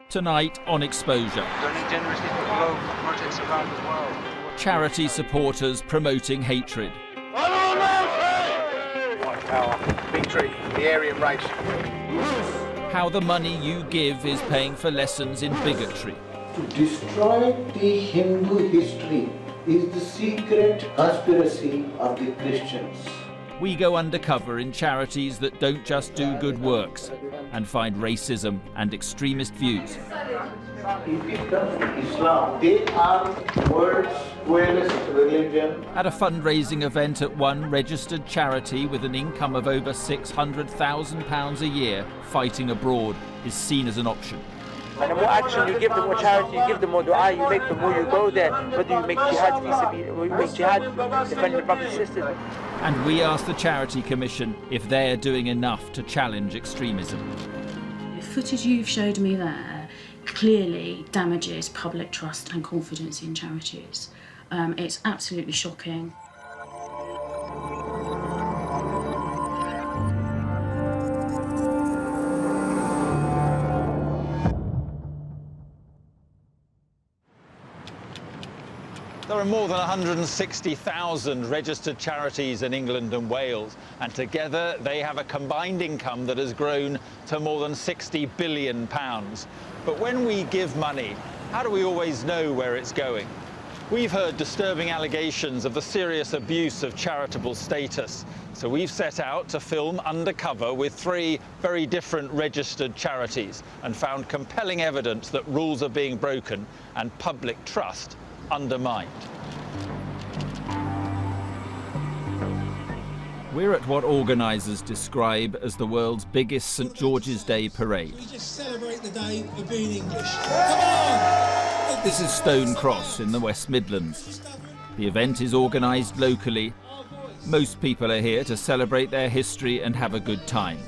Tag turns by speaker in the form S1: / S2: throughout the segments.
S1: Tonight on Exposure.
S2: Donate generously to global projects around the world.
S1: Charity supporters promoting hatred.
S3: White power, victory, the Aryan race.
S1: How the money you give is paying for lessons in bigotry.
S4: To destroy the Hindu history is the secret conspiracy of the Christians.
S1: We go undercover in charities that don't just do good works and find racism and extremist views.
S4: If it comes to Islam, they are world's squarest religion.
S1: At a fundraising event at one registered charity with an income of over £600,000 a year, fighting abroad is seen as an option.
S5: And the more action you give, the more charity you give, the more dua you make, the more you go there. Whether you make jihad, or you make jihad, defend your brothers and sisters.
S1: And we asked the Charity Commission if they're doing enough to challenge extremism.
S6: The footage you've showed me there clearly damages public trust and confidence in charities. It's absolutely shocking.
S1: There are more than 160,000 registered charities in England and Wales, and together they have a combined income that has grown to more than £60 billion. But when we give money, how do we always know where it's going? We've heard disturbing allegations of the serious abuse of charitable status, so we've set out to film undercover with 3 very different registered charities and found compelling evidence that rules are being broken and public trust undermined. We're at what organisers describe as the world's biggest St George's Day parade.
S7: We just celebrate the day of being English. Come on!
S1: This is Stone Cross in the West Midlands. The event is organised locally. Most people are here to celebrate their history and have a good time.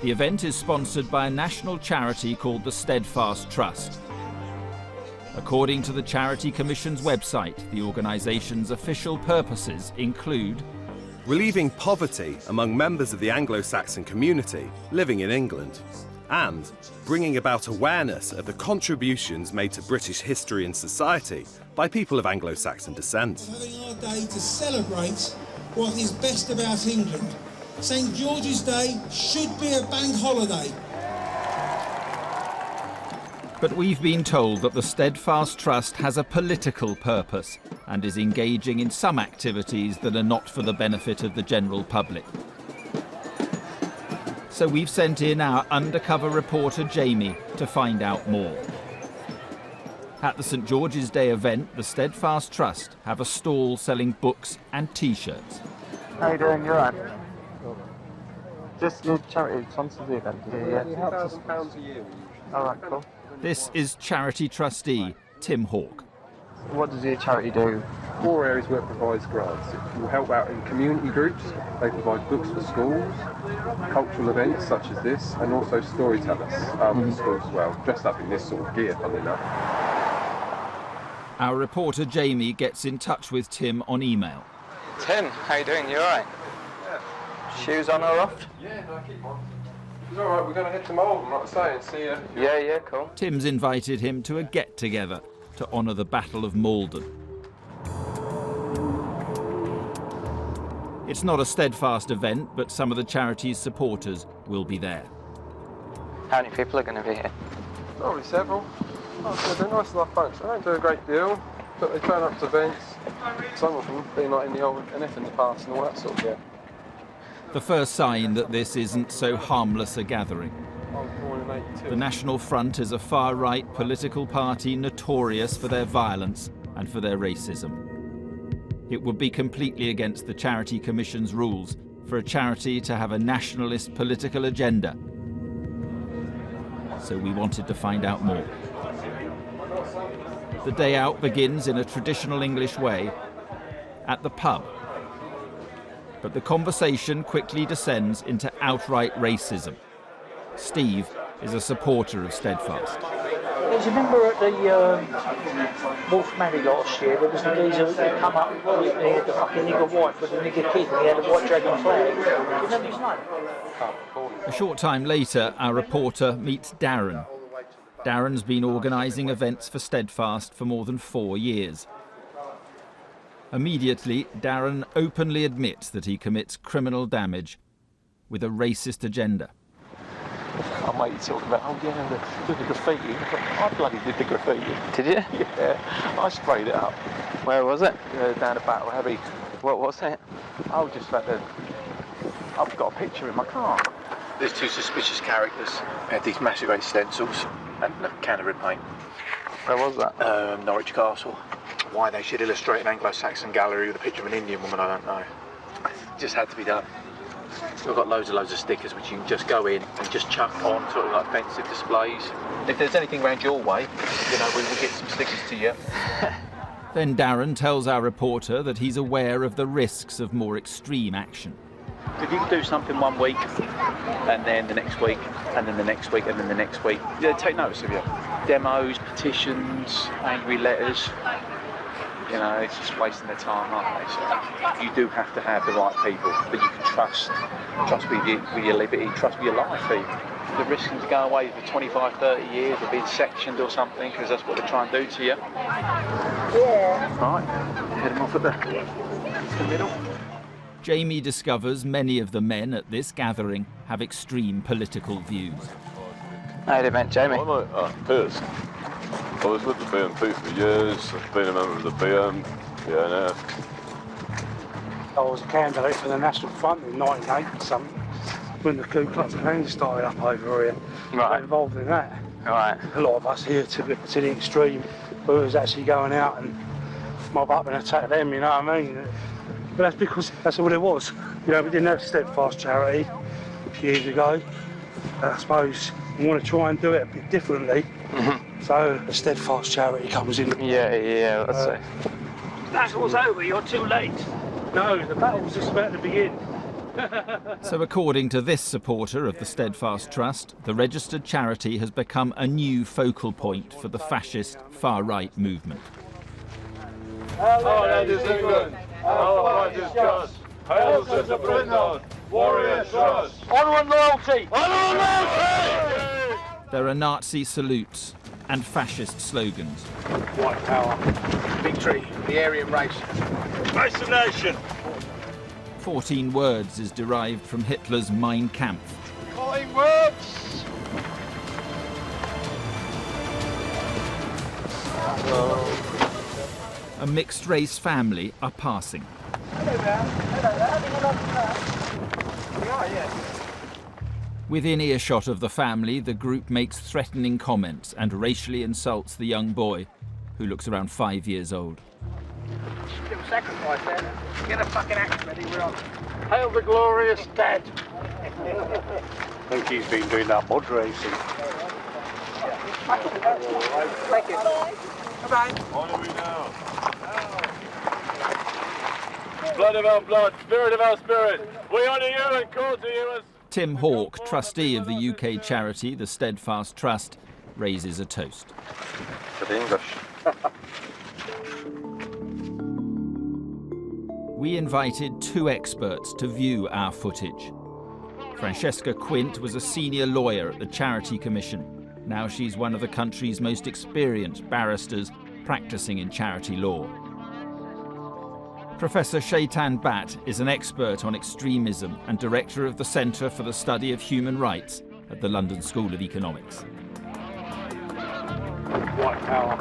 S1: The event is sponsored by a national charity called the Steadfast Trust. According to the Charity Commission's website, the organisation's official purposes include
S8: relieving poverty among members of the Anglo-Saxon community living in England, and bringing about awareness of the contributions made to British history and society by people of Anglo-Saxon descent.
S7: Having our day to celebrate what is best about England. St George's Day should be a bank holiday.
S1: But we've been told that the Steadfast Trust has a political purpose and is engaging in some activities that are not for the benefit of the general public. So we've sent in our undercover reporter Jamie to find out more. At the St George's Day event, the Steadfast Trust have a stall selling books and T-shirts.
S5: How you doing? You alright? Just your charity sponsors the event, yeah?
S3: £1,000 a year.
S5: Alright, cool.
S1: This is charity trustee Tim Hawke.
S5: What does your charity do?
S3: 4 areas where it provides grants. It will help out in community groups. They provide books for schools, cultural events such as this, and also storytellers for schools as well, dressed up in this sort of gear, funnily enough.
S1: Our reporter Jamie gets in touch with Tim on email.
S5: Tim, how you doing? You alright?
S3: Yeah.
S5: Shoes on or off?
S3: Yeah, no, keep on. It's alright, we're going to head to Malden, like I say, and see you.
S5: Yeah, cool.
S1: Tim's invited him to a get-together to honour the Battle of Malden. It's not a Steadfast event, but some of the charity's supporters will be there.
S5: How many people are going to be here?
S3: Probably several. Oh, they're a nice enough bunch. They don't do a great deal, but they turn up to events. Some of them being like in the old NF in the past and all that sort of gear.
S1: The first sign that this isn't so harmless a gathering.
S3: I was born in '82.
S1: The National Front is a far-right political party notorious for their violence and for their racism. It would be completely against the Charity Commission's rules for a charity to have a nationalist political agenda. So we wanted to find out more. The day out begins in a traditional English way at the pub. But the conversation quickly descends into outright racism. Steve is a supporter of Steadfast.
S9: Do you remember at the Wolf Marry last year, there was the geezer that come up, he had the fucking nigger wife with the nigger kid, and he had a white dragon flag. Do you remember his name?
S1: A short time later, our reporter meets Darren. Darren's been organising events for Steadfast for more than 4 years. Immediately, Darren openly admits that he commits criminal damage with a racist agenda.
S10: I mate, you talk about, oh yeah, the graffiti. I bloody did the graffiti.
S5: Did you?
S10: Yeah, I sprayed it up.
S5: Where was it?
S10: Down the Battle Abbey.
S5: What was it?
S10: Oh, just like I've got a picture in my car. There's 2 suspicious characters. They had these massive 8 stencils and a can of red paint.
S5: Where was that?
S10: Norwich Castle. Why they should illustrate an Anglo-Saxon gallery with a picture of an Indian woman, I don't know. It just had to be done. We've got loads of stickers which you can just go in and just chuck on, sort of like offensive displays. If there's anything around your way, you know, we will get some stickers to you.
S1: Then Darren tells our reporter that he's aware of the risks of more extreme action.
S10: If you can do something 1 week, and then the next week, and then the next week, and then the next week, yeah, take notice of you. Demos, petitions, angry letters. You know, it's just wasting their time, aren't they? So you do have to have the right people that you can trust with your liberty, trust with your life even. The risk is going away for 25, 30 years of being sectioned or something, because that's what they try and do to you. Yeah. Right, head them off at the middle.
S1: Jamie discovers many of the men at this gathering have extreme political views.
S5: How did you meet Jamie?
S11: Piers. I was with the BNP for years. I've been a member of the BM. Yeah, no.
S9: I was a candidate for the National Front in 1980 something, when the Ku Klux Klan started up over here.
S5: Right.
S9: I got involved in that.
S5: Right.
S9: A lot of us here to the extreme, who was actually going out and mob up and attack them, you know what I mean? But that's because that's all it was. You know, we didn't have Steadfast Charity a few years ago. I suppose we want to try and do it a bit differently. So the Steadfast Charity comes in.
S5: Yeah, let's say.
S9: Battle's over, you're too late. No, the battle's just about to begin.
S1: So according to this supporter of the Steadfast Trust, the registered charity has become a new focal point for the fascist far-right movement.
S11: Our land is England, our fight is just. Hail to Britain, warrior trust.
S9: Honour and loyalty!
S11: Honour and loyalty!
S1: There are Nazi salutes and fascist slogans.
S9: White power.
S10: Victory, the Aryan race.
S11: Face the nation.
S1: 14 words is derived from Hitler's Mein Kampf.
S11: Calling words.
S1: A mixed-race family are passing. Within earshot of the family, the group makes threatening comments and racially insults the young boy, who looks around 5 years old.
S2: Little sacrifice there. Get a fucking axe ready, we're on.
S9: Hail the glorious dad! I think he's been doing that mud racing.
S2: Thank you. Bye-bye.
S11: On are we now? Blood of our blood, spirit of our spirit, we honour you and call to you as...
S1: Tim Hawke, trustee of the UK charity, the Steadfast Trust, raises a toast.
S10: For the English.
S1: We invited 2 experts to view our footage. Francesca Quint was a senior lawyer at the Charity Commission. Now she's one of the country's most experienced barristers practicing in charity law. Professor Shaitan Bhatt is an expert on extremism and director of the Centre for the Study of Human Rights at the London School of Economics.
S9: White power.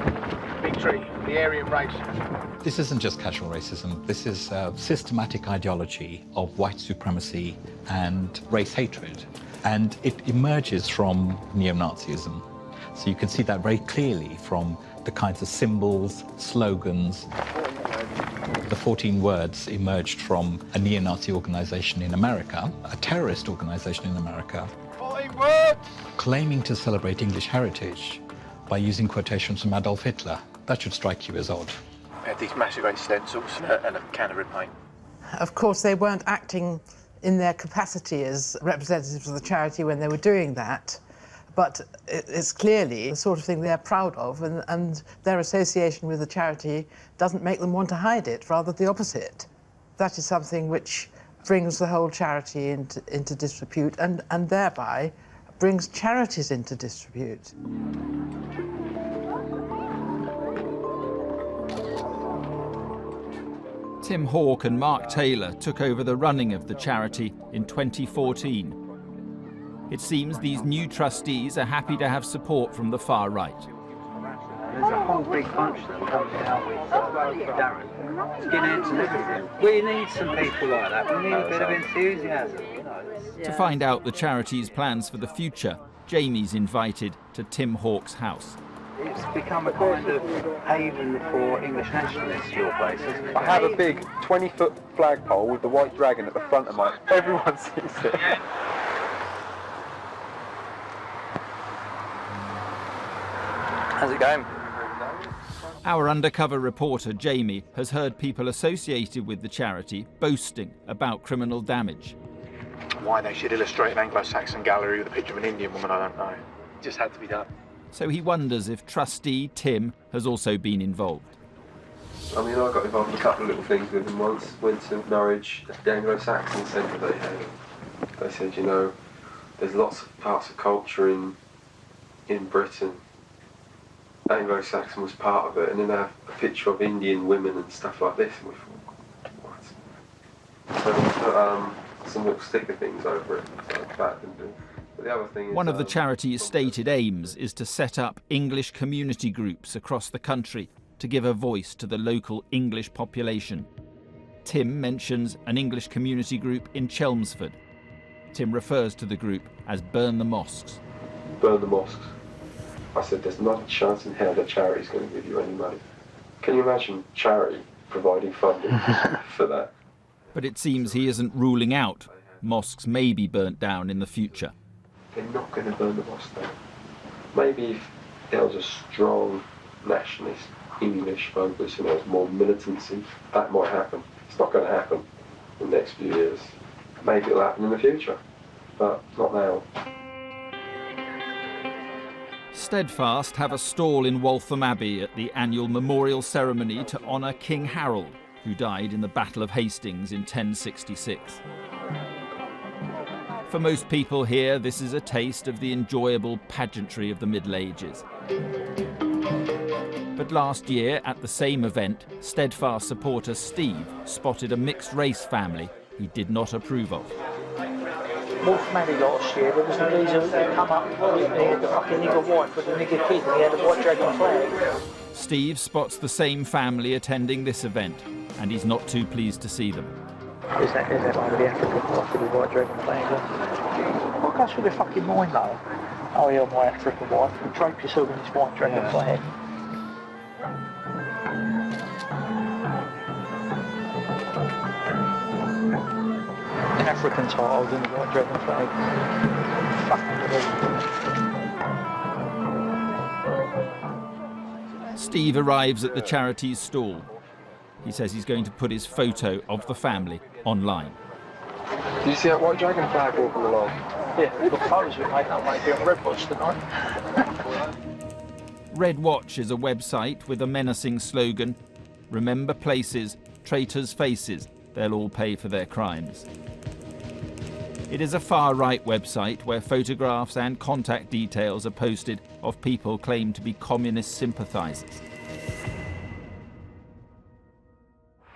S10: Victory, the Aryan race.
S12: This isn't just casual racism. This is a systematic ideology of white supremacy and race hatred. And it emerges from neo-Nazism. So you can see that very clearly from the kinds of symbols, slogans. The 14 words emerged from a neo-Nazi organization in America, a terrorist organization in America, claiming to celebrate English heritage by using quotations from Adolf Hitler. That should strike you as odd.
S10: They had these massive 8 stencils and a can of red paint.
S13: Of course, they weren't acting in their capacity as representatives of the charity when they were doing that, but it's clearly the sort of thing they're proud of, and their association with the charity doesn't make them want to hide it, rather the opposite. That is something which brings the whole charity into disrepute and thereby brings charities into disrepute.
S1: Tim Hawke and Mark Taylor took over the running of the charity in 2014. It seems these new trustees are happy to have support from the far right.
S10: There's a whole big bunch that come down with Darren, skinheads and everything. We need some people like that. We need a bit of enthusiasm, you know.
S1: To find out the charity's plans for the future, Jamie's invited to Tim Hawke's house.
S10: It's become a kind of haven for English nationalists, your place, isn't it?
S3: I have a big 20-foot flagpole with the white dragon at the front of mine. Everyone sees it.
S10: How's it going?
S1: Our undercover reporter, Jamie, has heard people associated with the charity boasting about criminal damage.
S14: Why they should illustrate an Anglo-Saxon gallery with a picture of an Indian woman, I don't know. It just had to be done.
S1: So he wonders if trustee Tim has also been involved.
S3: I mean, I got involved in a couple of little things with them once. Went to Norwich, the Anglo-Saxon centre they had. They said, you know, there's lots of parts of culture in Britain. Anglo-Saxon was part of it, and then they have a picture of Indian women and stuff like this, and we thought, what? So we put some little sticker things over it, so that didn't do. But the other thing is,
S1: one of the charity's stated aims is to set up English community groups across the country to give a voice to the local English population. Tim mentions an English community group in Chelmsford. Tim refers to the group as Burn the Mosques.
S3: Burn the mosques. I said, there's not a chance in hell that charity's going to give you any money. Can you imagine charity providing funding for that?
S1: But it seems he isn't ruling out mosques may be burnt down in the future.
S3: They're not going to burn the mosque down. Maybe if there was a strong nationalist English focus and there was more militancy, that might happen. It's not going to happen in the next few years. Maybe it'll happen in the future, but not now.
S1: Steadfast have a stall in Waltham Abbey at the annual memorial ceremony to honour King Harold, who died in the Battle of Hastings in 1066. For most people here, this is a taste of the enjoyable pageantry of the Middle Ages. But last year, at the same event, Steadfast supporter Steve spotted a mixed-race family he did not approve of.
S5: Wolf Maddy last year, there was a geezer that come up and he had the fucking nigger wife with the nigger kid and he had a white dragon flag.
S1: Steve spots the same family attending this event, and he's not too pleased to see them.
S5: Is that one of the African wife with the white dragon flag? What goes through their fucking mind though? Oh yeah, my African wife, and drape yourself in this white dragon flag. African titles in the white dragon flag.
S1: Steve arrives at the charity's stall. He says he's going to put his photo of the family online.
S3: Did you see that white dragon flag walking along?
S5: Yeah, we've got photos we made that might be on Red Watch tonight.
S1: Red Watch is a website with a menacing slogan: remember places, traitors' faces, they'll all pay for their crimes. It is a far-right website where photographs and contact details are posted of people claimed to be communist sympathisers.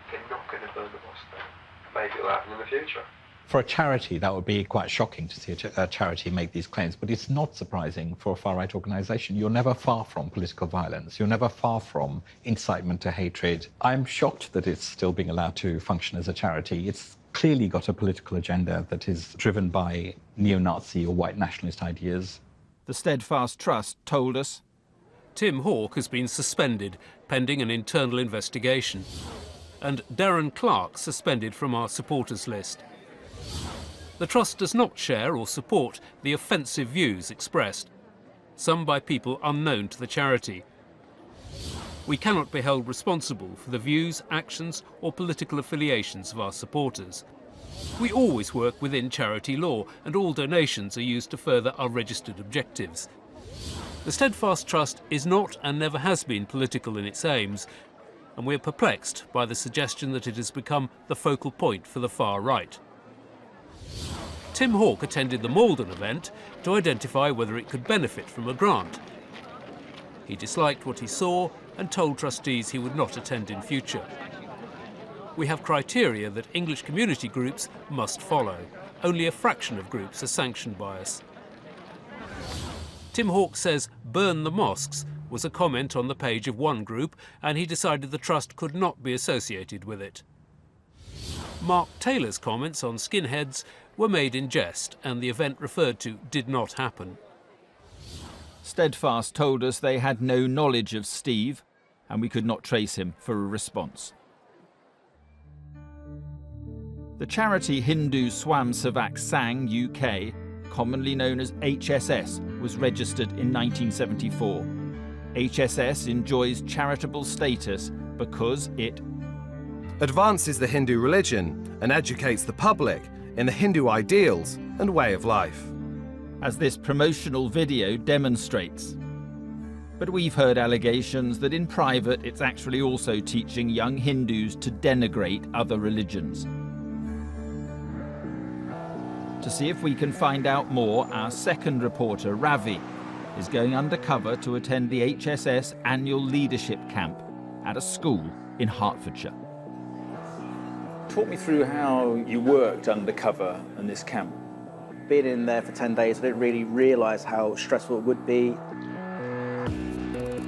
S3: They're not going to burn the mosque down. Maybe it'll happen in the future.
S12: For a charity, that would be quite shocking to see a charity make these claims, but it's not surprising for a far-right organisation. You're never far from political violence. You're never far from incitement to hatred. I'm shocked that it's still being allowed to function as a charity. It's clearly got a political agenda that is driven by neo-Nazi or white nationalist ideas.
S1: The Steadfast Trust told us,
S15: Tim Hawke has been suspended pending an internal investigation, and Darren Clark suspended from our supporters list. The Trust does not share or support the offensive views expressed, some by people unknown to the charity. We cannot be held responsible for the views, actions or political affiliations of our supporters. We always work within charity law and all donations are used to further our registered objectives. The Steadfast Trust is not and never has been political in its aims, and we are perplexed by the suggestion that it has become the focal point for the far right. Tim Hawke attended the Malden event to identify whether it could benefit from a grant. He disliked what he saw and told trustees he would not attend in future. We have criteria that English community groups must follow. Only a fraction of groups are sanctioned by us. Tim Hawke says "burn the mosques" was a comment on the page of one group, and he decided the trust could not be associated with it. Mark Taylor's comments on skinheads were made in jest, and the event referred to did not happen.
S1: Steadfast told us they had no knowledge of Steve, and we could not trace him for a response. The charity Hindu Swam Sevak Sangh UK, commonly known as HSS, was registered in 1974. HSS enjoys charitable status because it
S8: advances the Hindu religion and educates the public in the Hindu ideals and way of life,
S1: as this promotional video demonstrates. But we've heard allegations that in private it's actually also teaching young Hindus to denigrate other religions. To see if we can find out more, our second reporter, Ravi, is going undercover to attend the HSS annual leadership camp at a school in Hertfordshire. Talk me through how you worked undercover in this camp.
S16: Being in there for 10 days, I didn't really realise how stressful it would be,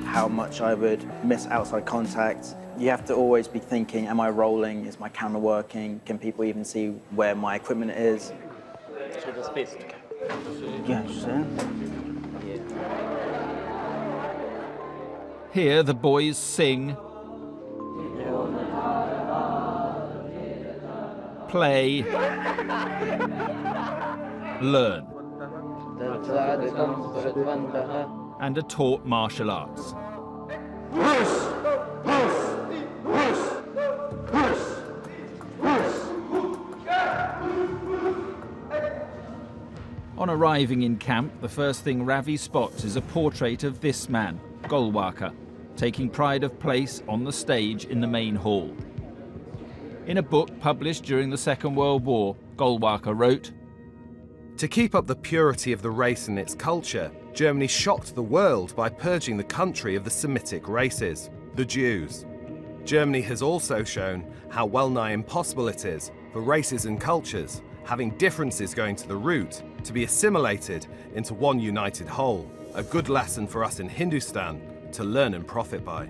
S16: how much I would miss outside contact. You have to always be thinking, am I rolling? Is my camera working? Can people even see where my equipment is?
S1: Here the boys sing, play, learn, and are taught martial arts. On arriving in camp, the first thing Ravi spots is a portrait of this man, Golwalkar, taking pride of place on the stage in the main hall. In a book published during the Second World War, Golwalkar wrote,
S8: "To keep up the purity of the race and its culture, Germany shocked the world by purging the country of the Semitic races, the Jews. Germany has also shown how well nigh impossible it is for races and cultures, having differences going to the root, to be assimilated into one united whole, a good lesson for us in Hindustan to learn and profit by."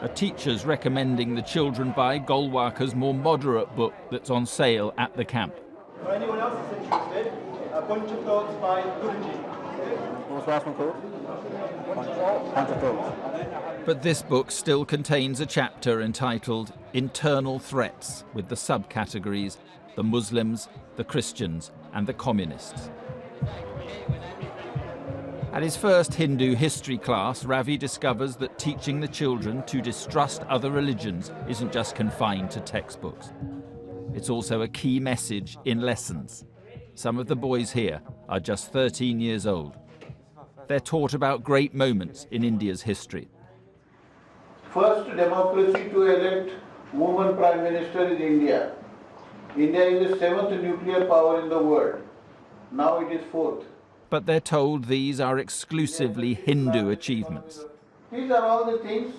S1: A teacher's recommending the children buy Golwalkar's more moderate book that's on sale at the camp.
S17: For anyone else that's interested, a bunch of thoughts by Guruji.
S16: What's the last one called? Bunch of Thoughts.
S1: But this book still contains a chapter entitled Internal Threats, with the subcategories the Muslims, the Christians, and the Communists. At his first Hindu history class, Ravi discovers that teaching the children to distrust other religions isn't just confined to textbooks. It's also a key message in lessons. Some of the boys here are just 13 years old. They're taught about great moments in India's history.
S4: First democracy to elect woman prime minister is India. India is the 7th nuclear power in the world. Now it is 4th.
S1: But they're told these are exclusively Hindu achievements.
S4: These are all the things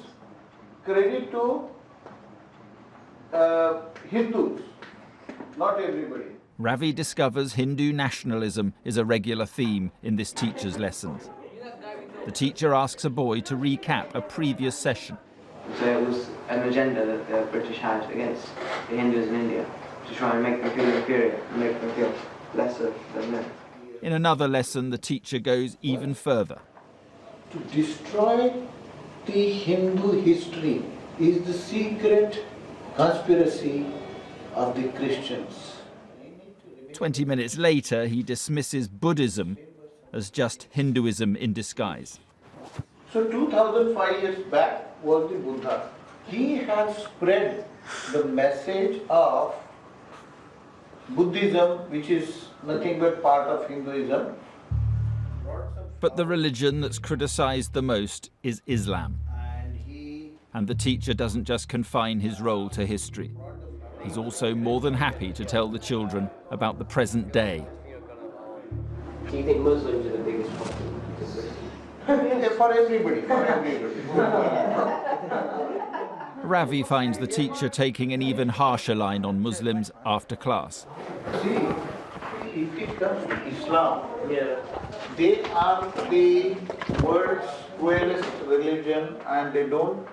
S4: credit to Hindus, not everybody.
S1: Ravi discovers Hindu nationalism is a regular theme in this teacher's lessons. The teacher asks a boy to recap a previous session.
S18: So it was an agenda that the British had against the Hindus in India, to try and make them feel inferior, and make them feel lesser than men.
S1: In another lesson, the teacher goes even further.
S4: To destroy the Hindu history is the secret conspiracy of the Christians.
S1: 20 minutes later, he dismisses Buddhism as just Hinduism in disguise.
S4: So 2005 years back was the Buddha. He had spread the message of Buddhism, which is nothing but part of Hinduism.
S1: But the religion that's criticized the most is Islam. And the teacher doesn't just confine his role to history. He's also more than happy to tell the children about the present day.
S18: Do you think Muslims are the biggest problem?
S4: For everybody, for everybody.
S1: Ravi finds the teacher taking an even harsher line on Muslims after class.
S4: See, if it comes to Islam, they are the world's cruelest religion, and they don't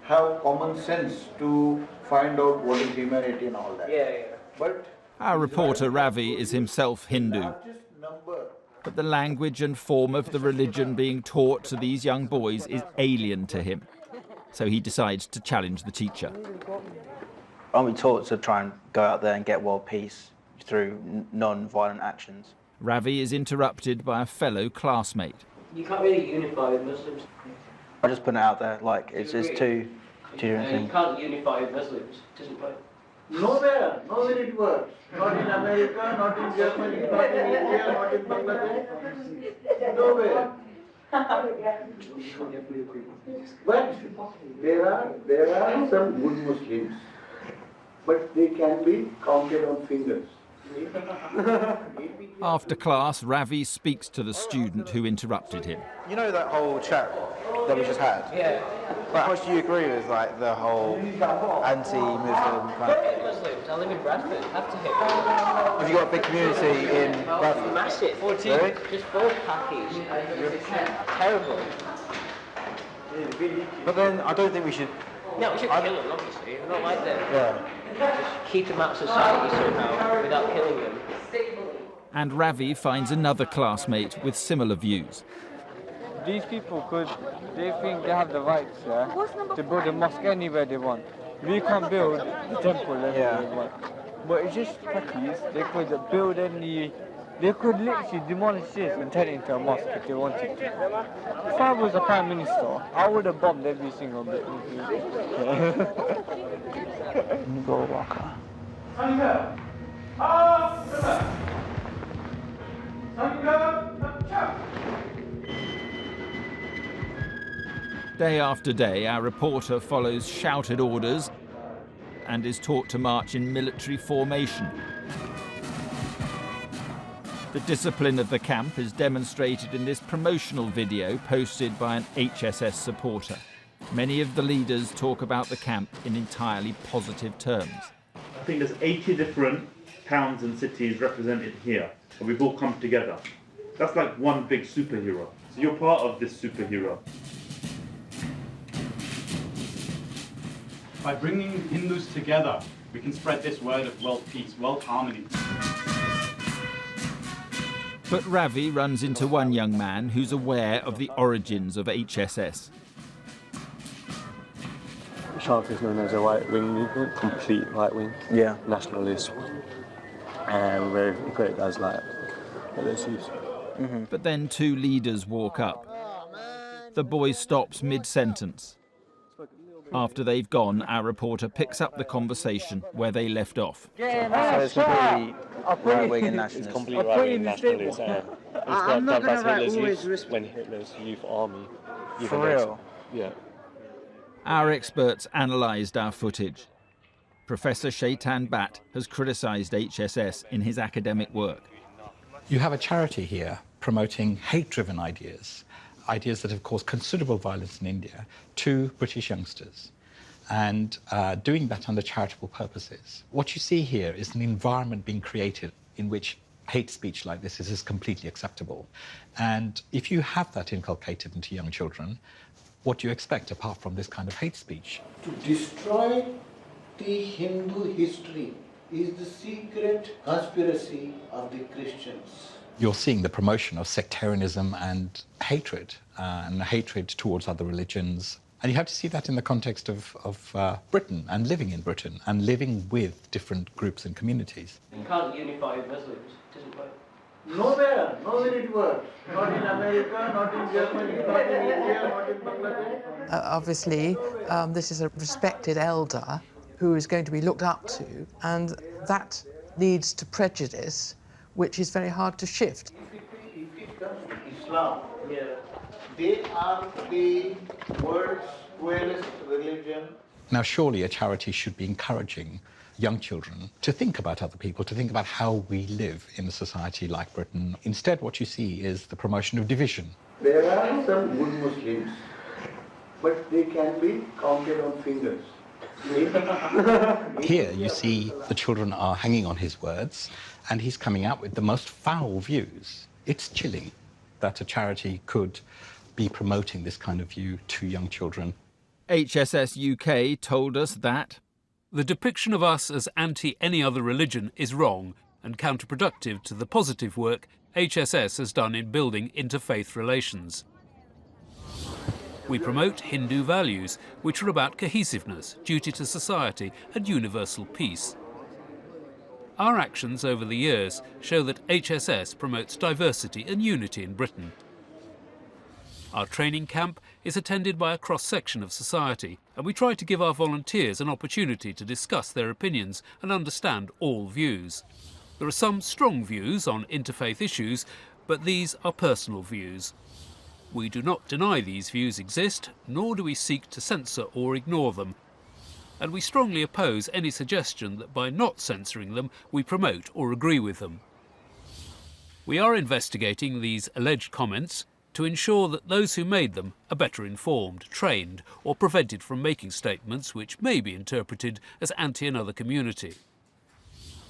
S4: have common sense to find out what is humanity and all that. But
S1: our reporter Ravi is himself Hindu, but the language and form of the religion being taught to these young boys is alien to him. So he decides to challenge the teacher.
S16: Aren't we taught to try and go out there and get world peace through non-violent actions?
S1: Ravi is interrupted by a fellow classmate.
S18: You can't really unify with Muslims.
S16: I just put it out there, like, it's two different things.
S18: You can't unify with Muslims. It doesn't work.
S4: nowhere it works. Not in America, not in Germany, not in India, not in Bangladesh. Nowhere. But there are some good Muslims, but they can be counted on fingers.
S1: After class, Ravi speaks to the student who interrupted him.
S14: You know that whole chat that we just had?
S18: Yeah.
S14: Like, how much do you agree with, like, the whole anti-Muslim kind of thing?
S18: Muslims, I live in Bradford, have to hit.
S14: Have you got a big community in Bradford?
S18: Massive.
S14: 14. Really?
S18: Just both packies. Terrible.
S14: But then I don't think we should...
S18: No, we should kill them, obviously. We're not like that.
S14: Yeah.
S18: Just keep them out of society somehow, without killing them.
S1: And Ravi finds another classmate with similar views.
S19: These people they think they have the rights to build a mosque anywhere they want. We can't build a temple anywhere they want. But it's just packies. They could build they could literally demolish this and turn it into a mosque if they wanted to. If I was a prime minister, I would have bombed every single bit.
S5: Go Walker.
S1: Day after day, our reporter follows shouted orders and is taught to march in military formation. The discipline of the camp is demonstrated in this promotional video posted by an HSS supporter. Many of the leaders talk about the camp in entirely positive terms.
S20: I think there's 80 different towns and cities represented here, and we've all come together. That's like one big superhero. So you're part of this superhero.
S21: By bringing Hindus together, we can spread this word of world peace, world harmony.
S1: But Ravi runs into one young man who's aware of the origins of HSS.
S22: Shark is known as a right-wing movement, complete right-wing, nationalist, and we're equated as like those views.
S1: But then two leaders walk up. The boy stops mid-sentence. After they've gone, our reporter picks up the conversation where they left off.
S14: So it's completely right-wing and nationalist.
S22: It's completely right-wing and nationalist. That's Hitler's when Hitler's youth army.
S14: For real?
S22: Yeah.
S1: Our experts analysed our footage. Professor Shaitan Bhatt has criticised HSS in his academic work.
S12: You have a charity here promoting hate-driven ideas that have caused considerable violence in India to British youngsters, and doing that under charitable purposes. What you see here is an environment being created in which hate speech like this is completely acceptable. And if you have that inculcated into young children, what do you expect apart from this kind of hate speech?
S4: To destroy the Hindu history is the secret conspiracy of the Christians.
S12: You're seeing the promotion of sectarianism and hatred towards other religions. And you have to see that in the context of Britain and living in Britain and living with different groups and communities.
S18: You can't unify with Muslims. It doesn't work.
S4: Nowhere it works. Not in America, not in Germany, not in India, not in Bangladesh.
S13: Obviously, this is a respected elder who is going to be looked up to, and that leads to prejudice, which is very hard to shift.
S4: If it comes to Islam, they are the world's cruelest religion.
S12: Now, surely a charity should be encouraging young children to think about other people, to think about how we live in a society like Britain. Instead, what you see is the promotion of division.
S4: There are some good Muslims, but they can be counted on fingers.
S12: Here you see the children are hanging on his words, and he's coming out with the most foul views. It's chilling that a charity could be promoting this kind of view to young children.
S1: HSS UK told us that
S15: the depiction of us as anti any other religion is wrong and counterproductive to the positive work HSS has done in building interfaith relations. We promote Hindu values, which are about cohesiveness, duty to society and universal peace. Our actions over the years show that HSS promotes diversity and unity in Britain. Our training camp is attended by a cross-section of society, and we try to give our volunteers an opportunity to discuss their opinions and understand all views. There are some strong views on interfaith issues, but these are personal views. We do not deny these views exist, nor do we seek to censor or ignore them, and we strongly oppose any suggestion that by not censoring them we promote or agree with them. We are investigating these alleged comments to ensure that those who made them are better informed, trained, or prevented from making statements which may be interpreted as anti another community.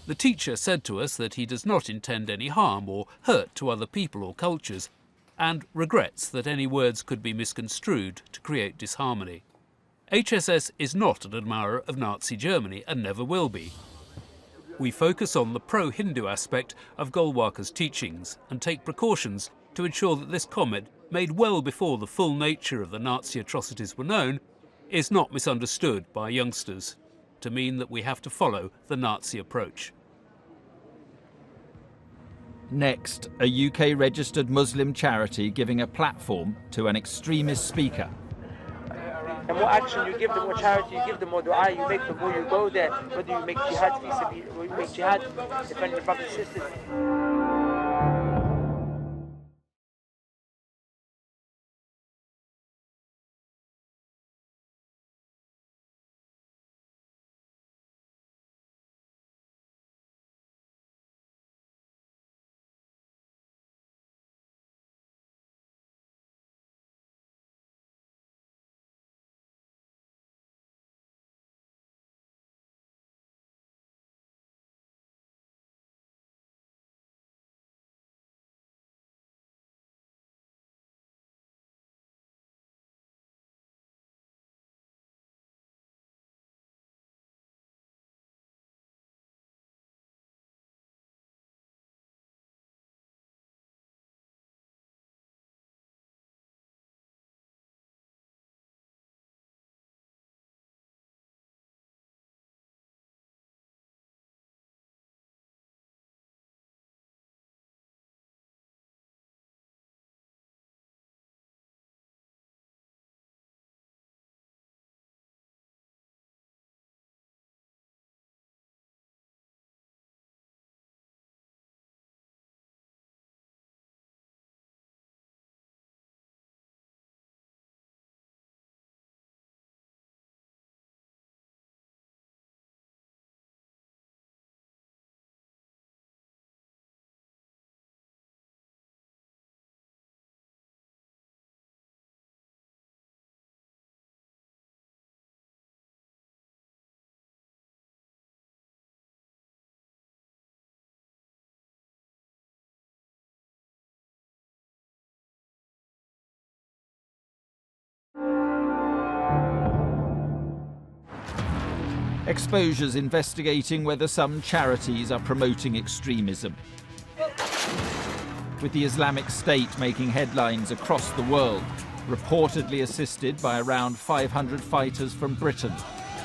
S15: The teacher said to us that he does not intend any harm or hurt to other people or cultures, and regrets that any words could be misconstrued to create disharmony. HSS is not an admirer of Nazi Germany and never will be. We focus on the pro-Hindu aspect of Golwalker's teachings and take precautions to ensure that this comment, made well before the full nature of the Nazi atrocities were known, is not misunderstood by youngsters to mean that we have to follow the Nazi approach.
S1: Next, a UK-registered Muslim charity giving a platform to an extremist speaker.
S5: And what action you give them, what charity you give them, what dua you make them, or you go there, whether you make jihad, or you make jihad, defending the brothers and sisters.
S1: Exposure's investigating whether some charities are promoting extremism. With the Islamic State making headlines across the world, reportedly assisted by around 500 fighters from Britain,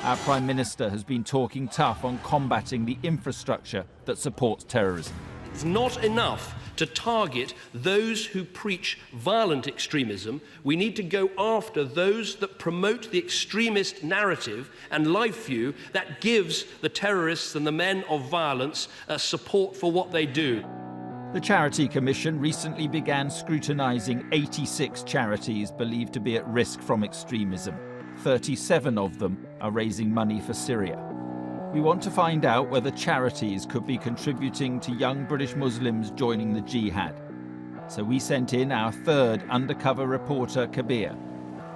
S1: our Prime Minister has been talking tough on combating the infrastructure that supports terrorism.
S6: It's not enough to target those who preach violent extremism. We need to go after those that promote the extremist narrative and life view that gives the terrorists and the men of violence support for what they do.
S1: The Charity Commission recently began scrutinising 86 charities believed to be at risk from extremism. 37 of them are raising money for Syria. We want to find out whether charities could be contributing to young British Muslims joining the jihad. So we sent in our third undercover reporter, Kabir.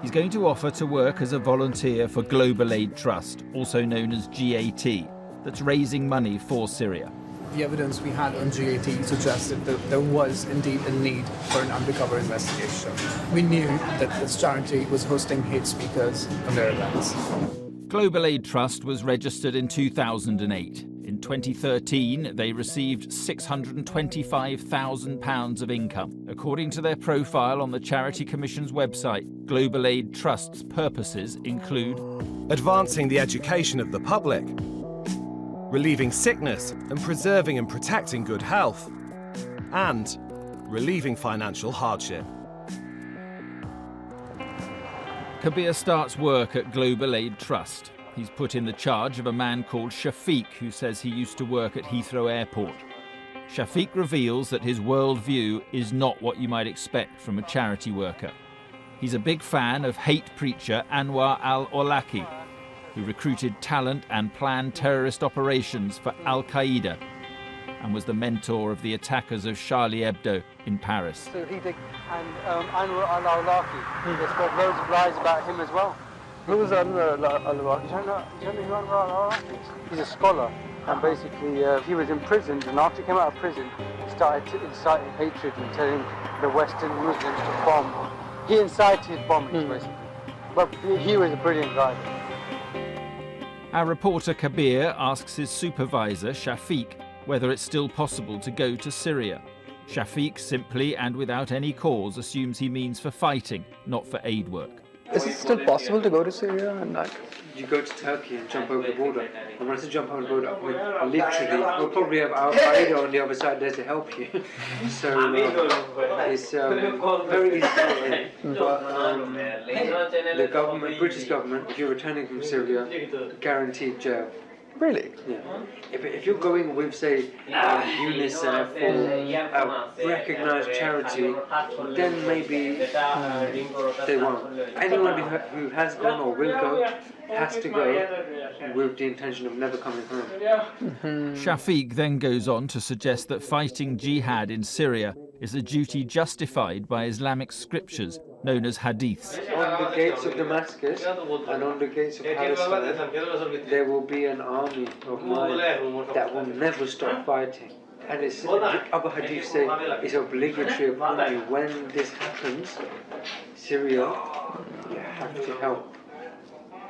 S1: He's going to offer to work as a volunteer for Global Aid Trust, also known as GAT, that's raising money for Syria.
S2: The evidence we had on GAT suggested that there was indeed a need for an undercover investigation. We knew that this charity was hosting hate speakers on their events.
S1: Global Aid Trust was registered in 2008. In 2013, they received £625,000 of income. According to their profile on the Charity Commission's website, Global Aid Trust's purposes include
S8: advancing the education of the public, relieving sickness and preserving and protecting good health, and relieving financial hardship.
S1: Kabir starts work at Global Aid Trust. He's put in the charge of a man called Shafiq, who says he used to work at Heathrow Airport. Shafiq reveals that his worldview is not what you might expect from a charity worker. He's a big fan of hate preacher Anwar al-Awlaki, who recruited talent and planned terrorist operations for Al-Qaeda and was the mentor of the attackers of Charlie Hebdo in Paris.
S9: So he did, and Anwar al-Awlaki, they spread loads of lies about him as well. Who was Anwar al-Awlaki? You don't know who Anwar al-Awlaki is? He's a scholar, and basically he was imprisoned, and after he came out of prison, he started inciting hatred and telling the Western Muslims to bomb. He incited bombings, basically. But he was a brilliant guy.
S1: Our reporter Kabir asks his supervisor, Shafiq, whether it's still possible to go to Syria. Shafiq simply and without any cause assumes he means for fighting, not for aid work.
S2: Is it still possible to go to Syria and
S7: You go to Turkey and jump over the border. And when I say jump over the border, literally, we'll probably have Al-Qaeda on the other side there to help you. So it's very easy. But the government, British government, if you're returning from Syria, guaranteed jail.
S2: Really?
S7: Yeah. If you're going with, say, UNICEF or a recognised charity, then maybe they won't. Anyone who has gone or will go has to go with the intention of never coming home.
S1: Shafiq then goes on to suggest that fighting jihad in Syria is a duty justified by Islamic scriptures known as hadiths.
S7: On the gates of Damascus and on the gates of Palestine, there will be an army of mine that will never stop fighting. And it's, other hadiths say it's obligatory upon you when this happens, Syria, you have to help.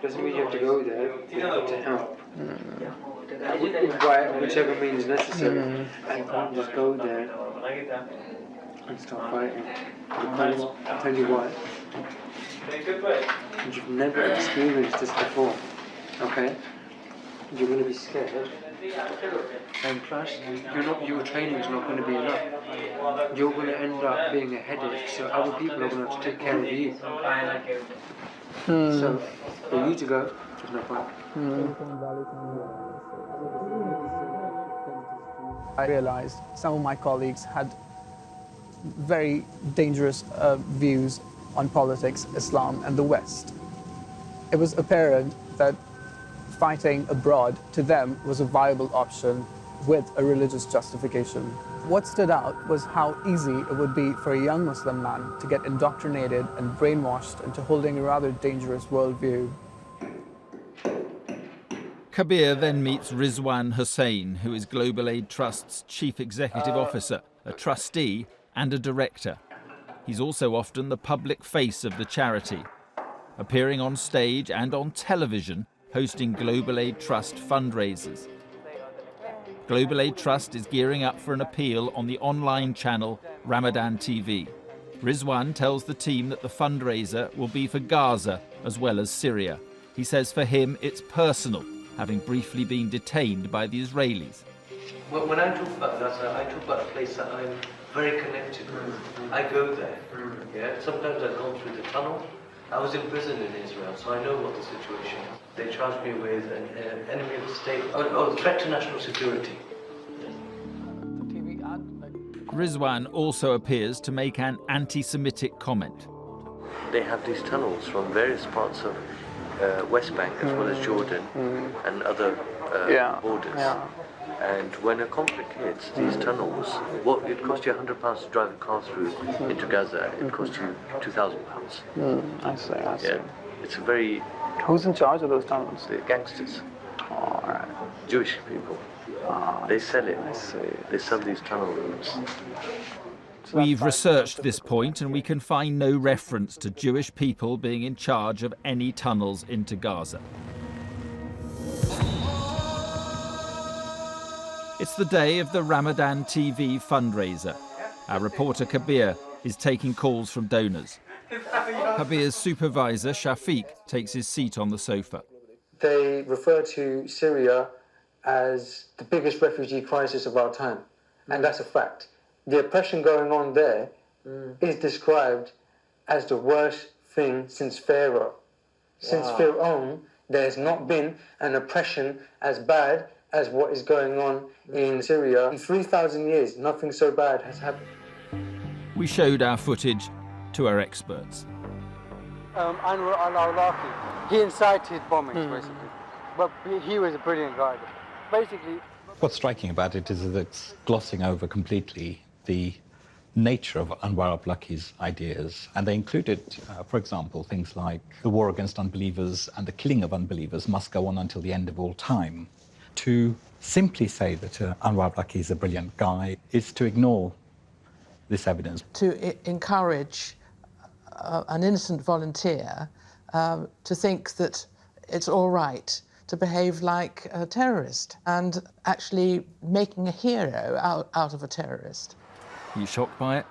S7: Doesn't mean you have to go there, you have to help. By whichever means necessary. And can't just go there and start fighting. I'll tell you why. You've never experienced this before, okay? You're going to be scared. And plus, your training's not going to be enough. You're going to end up being a headache, so other people are going to have to take care of you. So, for you to go, there's no point.
S2: I realized some of my colleagues had very dangerous views on politics, Islam, and the West. It was apparent that fighting abroad to them was a viable option with a religious justification. What stood out was how easy it would be for a young Muslim man to get indoctrinated and brainwashed into holding a rather dangerous worldview.
S1: Kabir then meets Rizwan Hussain, who is Global Aid Trust's Chief Executive Officer, a trustee and a director. He's also often the public face of the charity, appearing on stage and on television, hosting Global Aid Trust fundraisers. Global Aid Trust is gearing up for an appeal on the online channel Ramadan TV. Rizwan tells the team that the fundraiser will be for Gaza as well as Syria. He says for him it's personal, having briefly been detained by the Israelis.
S23: Well, when I talk about Gaza, I talk about a place that I'm very connected with. I go there. Yeah. Sometimes I've gone through the tunnel. I was in prison in Israel, so I know what the situation is. They charged me with an enemy of the state, threat to national security.
S1: Rizwan also appears to make an anti-Semitic comment.
S23: They have these tunnels from various parts of West Bank as well as Jordan and other borders. And when a conflict hits, these tunnels, what it costs you £100 to drive a car through into Gaza, it costs you £2,000.
S2: I see, I see.
S23: Yeah, it's a very...
S2: Who's in charge of those tunnels?
S23: The gangsters.
S2: All right.
S23: Jewish people. They sell it.
S2: I see.
S23: They sell these tunnel routes.
S1: We've researched this point and we can find no reference to Jewish people being in charge of any tunnels into Gaza. It's the day of the Ramadan TV fundraiser. Our reporter Kabir is taking calls from donors. Kabir's supervisor Shafiq takes his seat on the sofa.
S3: They refer to Syria as the biggest refugee crisis of our time, and that's a fact. The oppression going on there is described as the worst thing since Pharaoh. Since Pharaoh, there has not been an oppression as bad as what is going on in Syria. In 3,000 years, nothing so bad has happened.
S1: We showed our footage to our experts.
S9: Anwar al-Awlaki, he incited bombings, basically. But he was a brilliant guy. Basically...
S12: What's striking about it is that it's glossing over completely the nature of Anwar al-Awlaki's ideas. And they included, for example, things like the war against unbelievers and the killing of unbelievers must go on until the end of all time. To simply say that Anwar al-Awlaki is a brilliant guy is to ignore this evidence.
S13: To encourage an innocent volunteer to think that it's all right to behave like a terrorist and actually making a hero out of a terrorist.
S1: Are you shocked by it?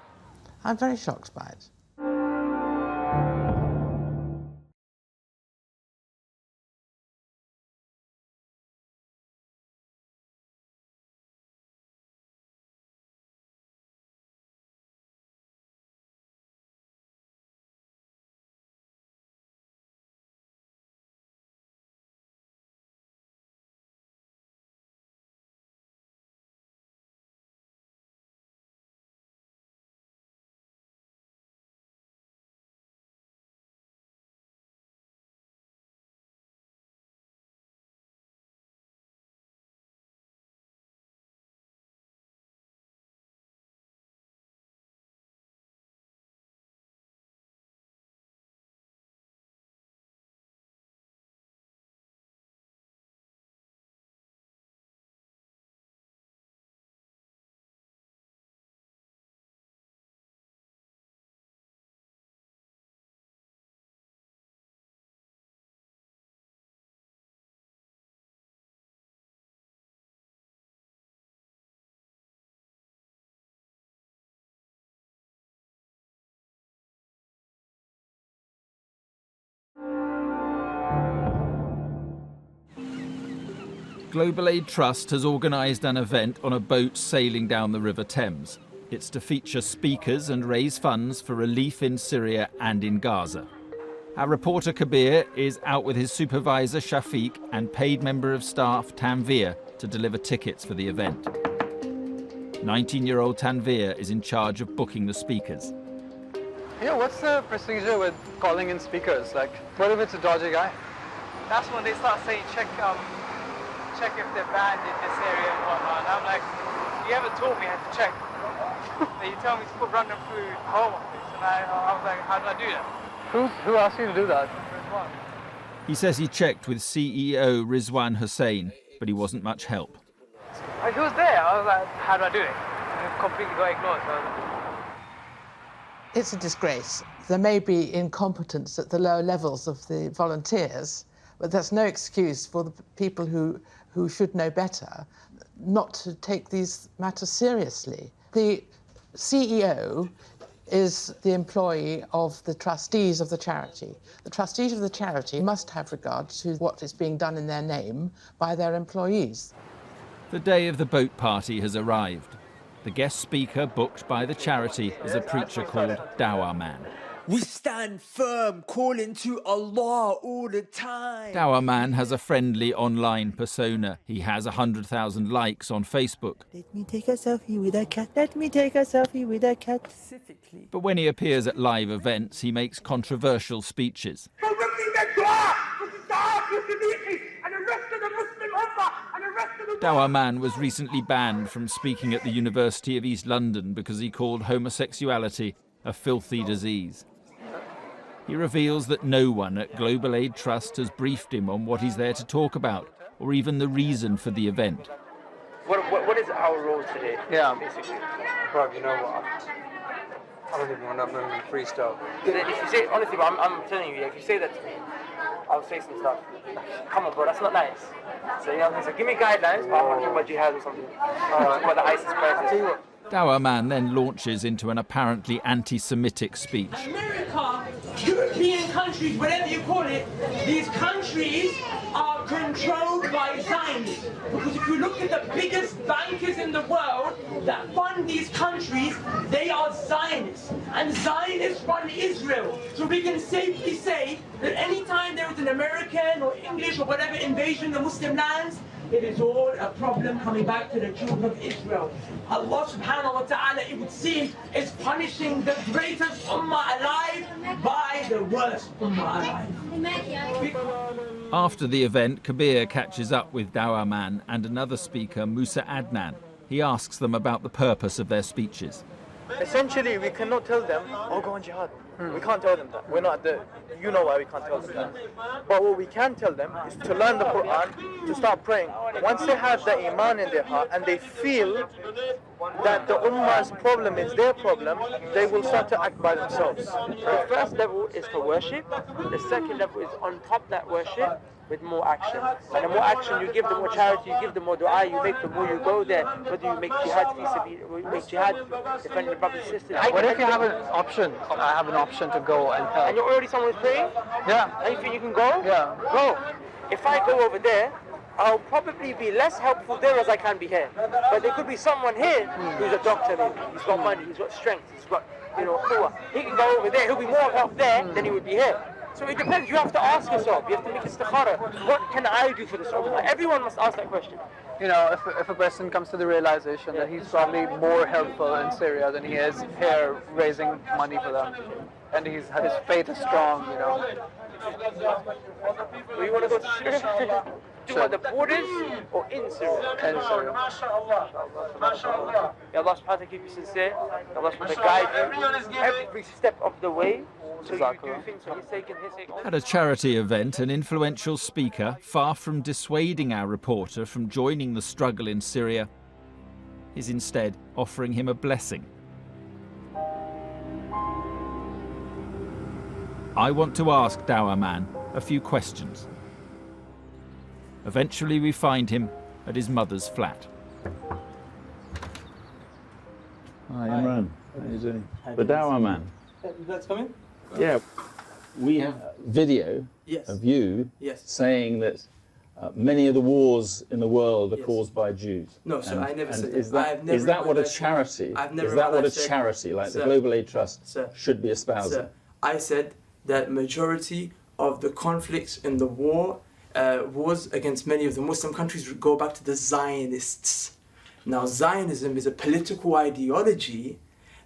S13: I'm very shocked by it.
S1: Global Aid Trust has organised an event on a boat sailing down the River Thames. It's to feature speakers and raise funds for relief in Syria and in Gaza. Our reporter Kabir is out with his supervisor Shafiq and paid member of staff Tanveer to deliver tickets for the event. 19-year-old Tanveer is in charge of booking the speakers.
S2: Yeah, what's the procedure with calling in speakers? Like, what if it's a dodgy guy?
S10: That's when they start saying, check if they're banned in this area and whatnot. And I'm like, you haven't told me I had to check. So you tell me to put random food home office, and I was like, how do I do that?
S2: Who asked you to do that?
S1: He says he checked with CEO Rizwan Hussain, but he wasn't much help.
S10: Like, he was there. I was like, how do I do it? And he completely got ignored. So
S13: It's a disgrace. There may be incompetence at the lower levels of the volunteers, but that's no excuse for the people who should know better not to take these matters seriously. The CEO is the employee of the trustees of the charity. The trustees of the charity must have regard to what is being done in their name by their employees.
S1: The day of the boat party has arrived. The guest speaker booked by the charity is a preacher called Dawah Man.
S11: We stand firm, calling to Allah all the time.
S1: Dawah Man has a friendly online persona. He has 100,000 likes on Facebook.
S11: Let me take a selfie with a cat. Let me take a selfie with a cat. Specifically.
S1: But when he appears at live events, he makes controversial speeches.
S11: So repeat the dua, which is the and the rest of the Muslim ummah and the rest of the
S1: Dawah Mann was recently banned from speaking at the University of East London because he called homosexuality a filthy disease. He reveals that no one at Global Aid Trust has briefed him on what he's there to talk about, or even the reason for the event.
S5: What is our role today?
S2: Yeah.
S5: Basically.
S2: Bro, you know what? I don't even want to know freestyle.
S5: If you say, honestly, bro, I'm telling you, if you say that to me, I'll say some stuff. Come on, bro, that's not nice. So, you know, so give me guidelines, but I want to talk about jihad or something. Talk about the ISIS crisis.
S1: Dawah Mann then launches into an apparently anti-Semitic speech.
S11: America, European countries, whatever you call it, these countries are controlled by Zionists. Because if you look at the biggest bankers in the world that fund these countries, they are Zionists. And Zionists run Israel. So we can safely say that anytime there is an American or English or whatever invasion of Muslim lands, it is all a problem coming back to the children of Israel. Allah subhanahu wa ta'ala, it would seem, is punishing the greatest ummah alive by the worst ummah alive.
S1: After the event, Kabir catches up with Dawah Mann and another speaker, Musa Adnan. He asks them about the purpose of their speeches.
S5: Essentially, we cannot tell them, oh, go on jihad. We can't tell them that. We're not the, you know why we can't tell them that. But what we can tell them is to learn the Quran, to start praying. Once they have the iman in their heart and they feel that the ummah's problem is their problem, they will start to act by themselves. The first level is to worship. The second level is on top of that worship with more action. And the more action you give, the more charity you give, the more dua you make, the more you go there. Whether you make jihad, defending the brothers and sisters.
S2: What if you have an option? I have an option to go and help.
S5: And you're already someone who's praying?
S2: Yeah.
S5: And you think you can go?
S2: Yeah.
S5: Go. If I go over there, I'll probably be less helpful there as I can be here. But there could be someone here who's a doctor maybe. He's got money, he's got strength, he's got, you know, quwwah. He can go over there, he'll be more of help there than he would be here. So it depends, you have to ask yourself, you have to make istikhara. What can I do for this ummah? Everyone must ask that question.
S2: You know, if a person comes to the realization that he's probably more helpful in Syria than he is here raising money for them, and his faith is strong, you know.
S5: Do you want to go to Syria? Do you want the borders or in Syria?
S2: In Syria.
S5: May Allah subhanahu wa ta'ala keep you sincere. May Allah subhanahu wa ta'ala guide you every step of the way. So you do things for his sake and his sake.
S1: At a charity event, an influential speaker, far from dissuading our reporter from joining the struggle in Syria, is instead offering him a blessing. I want to ask Dawah Mann a few questions. Eventually we find him at his mother's flat.
S16: Hi Imran, how are you doing? But Dawah Mann.
S10: Let's come in.
S16: Yeah, we have video
S10: Yes.
S16: of you
S10: Yes.
S16: saying that many of the wars in the world are caused by Jews.
S10: No, sir, I never said
S16: is
S10: that.
S16: that.
S10: I've never
S16: Is that what a
S10: said-
S16: charity?
S10: I've never
S16: Is that what a
S10: said-
S16: charity like the
S10: Sir,
S16: Global Aid Trust
S10: sir,
S16: should be espousing?
S10: Sir, I said that majority of the conflicts in the wars against many of the Muslim countries go back to the Zionists. Now, Zionism is a political ideology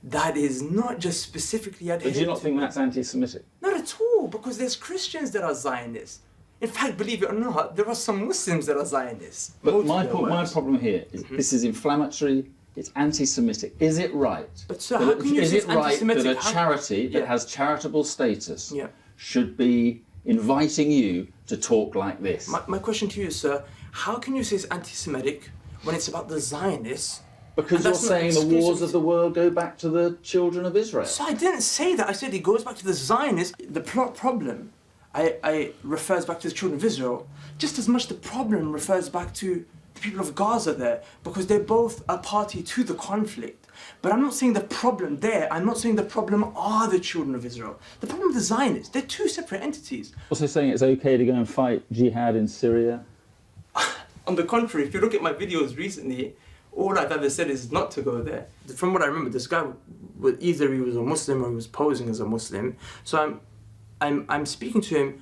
S10: that is not just specifically adhered
S16: But do you not
S10: to-
S16: think that's anti-Semitic?
S10: Not at all, because there's Christians that are Zionists. In fact, believe it or not, there are some Muslims that are Zionists.
S16: But my problem here is this is inflammatory. It's anti-Semitic. Is it right?
S10: But sir, how can you
S16: is
S10: say
S16: it
S10: it's
S16: right that a
S10: anti-Semitic? How-
S16: charity that
S10: Yeah.
S16: has charitable status
S10: Yeah.
S16: should be inviting you to talk like this?
S10: My question to you, sir, how can you say it's anti-Semitic when it's about the Zionists?
S16: Because
S10: and
S16: you're
S10: that's not
S16: saying the wars
S10: exclusive-
S16: of the world go back to the children of Israel.
S10: So I didn't say that. I said it goes back to the Zionists. The problem, I refers back to the children of Israel. Just as much the problem refers back to the people of Gaza there, because they're both a party to the conflict. But I'm not saying the problem there. I'm not saying the problem are the children of Israel. The problem is the Zionists. They're two separate entities.
S16: Also saying it's okay to go and fight jihad in Syria.
S10: On the contrary, if you look at my videos recently, all I've ever said is not to go there. From what I remember, this guy, either he was a Muslim or he was posing as a Muslim. So I'm speaking to him,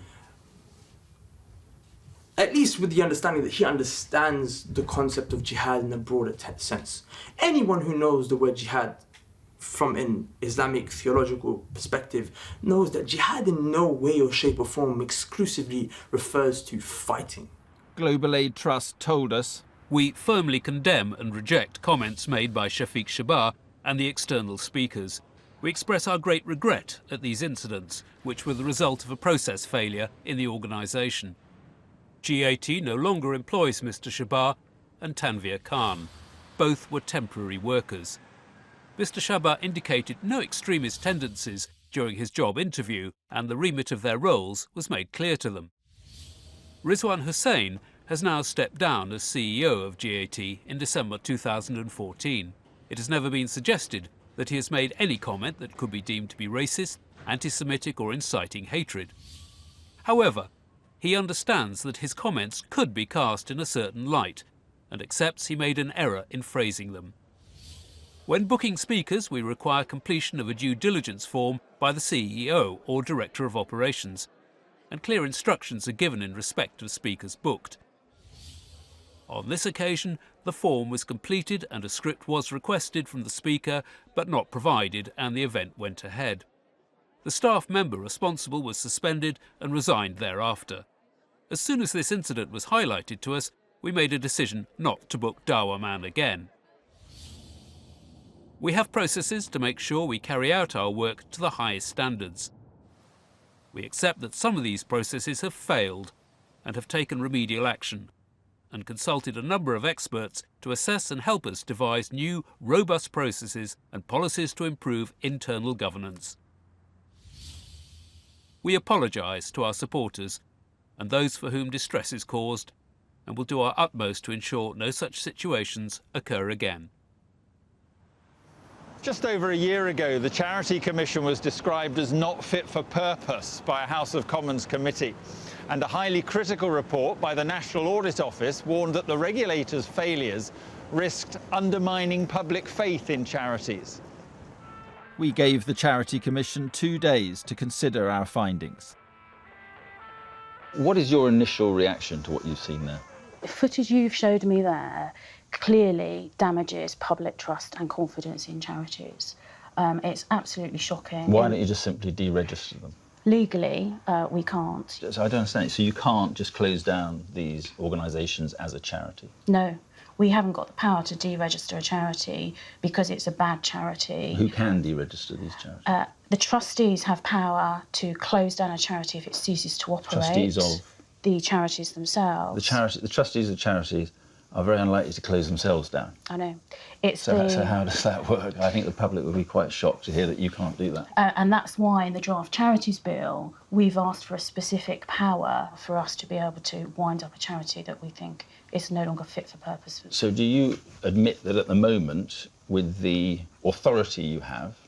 S10: at least with the understanding that he understands the concept of jihad in a broader sense. Anyone who knows the word jihad from an Islamic theological perspective knows that jihad in no way or shape or form exclusively refers to fighting.
S1: Global Aid Trust told us
S15: We firmly condemn and reject comments made by Shafiq Shabbar and the external speakers. We express our great regret at these incidents, which were the result of a process failure in the organisation. GAT no longer employs Mr Shabbar and Tanveer Khan. Both were temporary workers. Mr Shabbar indicated no extremist tendencies during his job interview, and the remit of their roles was made clear to them. Rizwan Hussain has now stepped down as CEO of GAT in December 2014. It has never been suggested that he has made any comment that could be deemed to be racist, anti-Semitic or inciting hatred. However, he understands that his comments could be cast in a certain light and accepts he made an error in phrasing them. When booking speakers, we require completion of a due diligence form by the CEO or Director of Operations, and clear instructions are given in respect of speakers booked. On this occasion, the form was completed and a script was requested from the speaker, but not provided, and the event went ahead. The staff member responsible was suspended and resigned thereafter. As soon as this incident was highlighted to us, we made a decision not to book Dawa Man again. We have processes to make sure we carry out our work to the highest standards. We accept that some of these processes have failed and have taken remedial action, and consulted a number of experts to assess and help us devise new, robust processes and policies to improve internal governance. We apologise to our supporters and those for whom distress is caused, and will do our utmost to ensure no such situations occur again.
S1: Just over a year ago, the Charity Commission was described as not fit for purpose by a House of Commons committee. And a highly critical report by the National Audit Office warned that the regulator's failures risked undermining public faith in charities.
S17: We gave the Charity Commission 2 days to consider our findings.
S19: What is your initial reaction to what you've seen there?
S20: The footage you've showed me there clearly damages public trust and confidence in charities. It's absolutely shocking.
S19: Why don't you just simply deregister them?
S20: Legally, we can't.
S19: So I don't understand. So you can't just close down these organisations as a charity?
S20: No, we haven't got the power to deregister a charity because it's a bad charity.
S19: Who can deregister these charities?
S20: The trustees have power to close down a charity if it ceases to operate.
S19: Trustees of?
S20: The charities themselves.
S19: The trustees of charities are very unlikely to close themselves down.
S20: I know.
S19: So how does that work? I think the public would be quite shocked to hear that you can't do that.
S20: And that's why in the draft Charities Bill, we've asked for a specific power for us to be able to wind up a charity that we think is no longer fit for purpose.
S19: So do you admit that at the moment, with the authority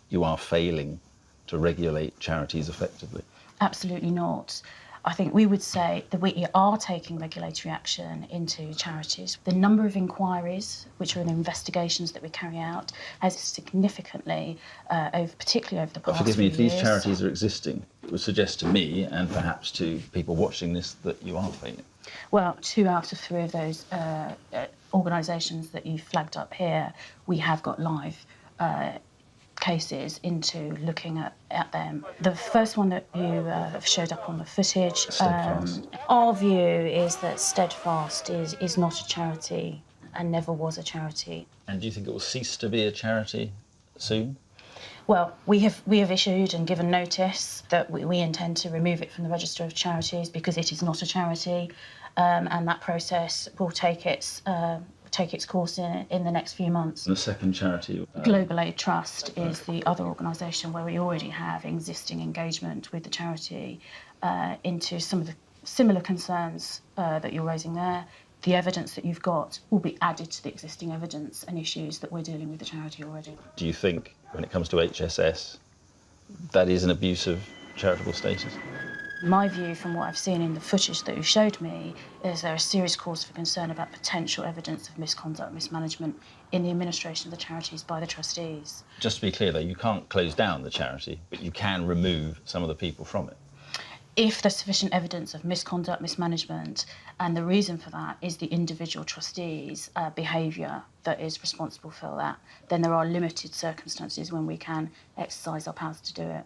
S19: you are failing to regulate charities effectively?
S20: Absolutely not. I think we would say that we are taking regulatory action into charities. The number of inquiries, which are in investigations that we carry out, has significantly, particularly over the past
S19: Forgive me, if
S20: few
S19: these
S20: years.
S19: charities are existing, it would suggest to me, and perhaps to people watching this, that you are failing.
S20: Well, 2 out of 3 of those organisations that you flagged up here, we have got live cases into looking at them. The first one that you showed up on the footage, our view is that Steadfast is not a charity and never was a charity.
S19: And do you think it will cease to be a charity soon?
S20: Well, we have issued and given notice that we intend to remove it from the Register of Charities because it is not a charity, and that process will take its course in the next few months.
S19: And the second charity?
S20: Global Aid Trust is the other organisation where we already have existing engagement with the charity into some of the similar concerns that you're raising there. The evidence that you've got will be added to the existing evidence and issues that we're dealing with the charity already.
S19: Do you think, when it comes to HSS, that is an abuse of charitable status?
S20: My view, from what I've seen in the footage that you showed me, is there are serious cause for concern about potential evidence of misconduct, mismanagement in the administration of the charities by the trustees.
S19: Just to be clear, though, you can't close down the charity, but you can remove some of the people from it.
S20: If there's sufficient evidence of misconduct, mismanagement, and the reason for that is the individual trustees' behaviour that is responsible for that, then there are limited circumstances when we can exercise our powers to do it.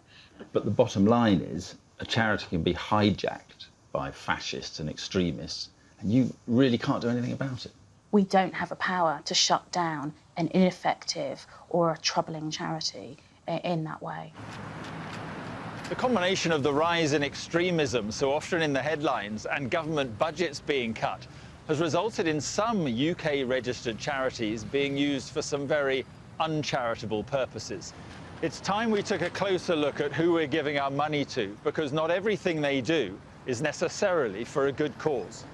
S19: But the bottom line is, a charity can be hijacked by fascists and extremists, and you really can't do anything about it.
S20: We don't have a power to shut down an ineffective or a troubling charity in that way.
S1: The combination of the rise in extremism, so often in the headlines, and government budgets being cut has resulted in some UK-registered charities being used for some very uncharitable purposes. It's time we took a closer look at who we're giving our money to, because not everything they do is necessarily for a good cause.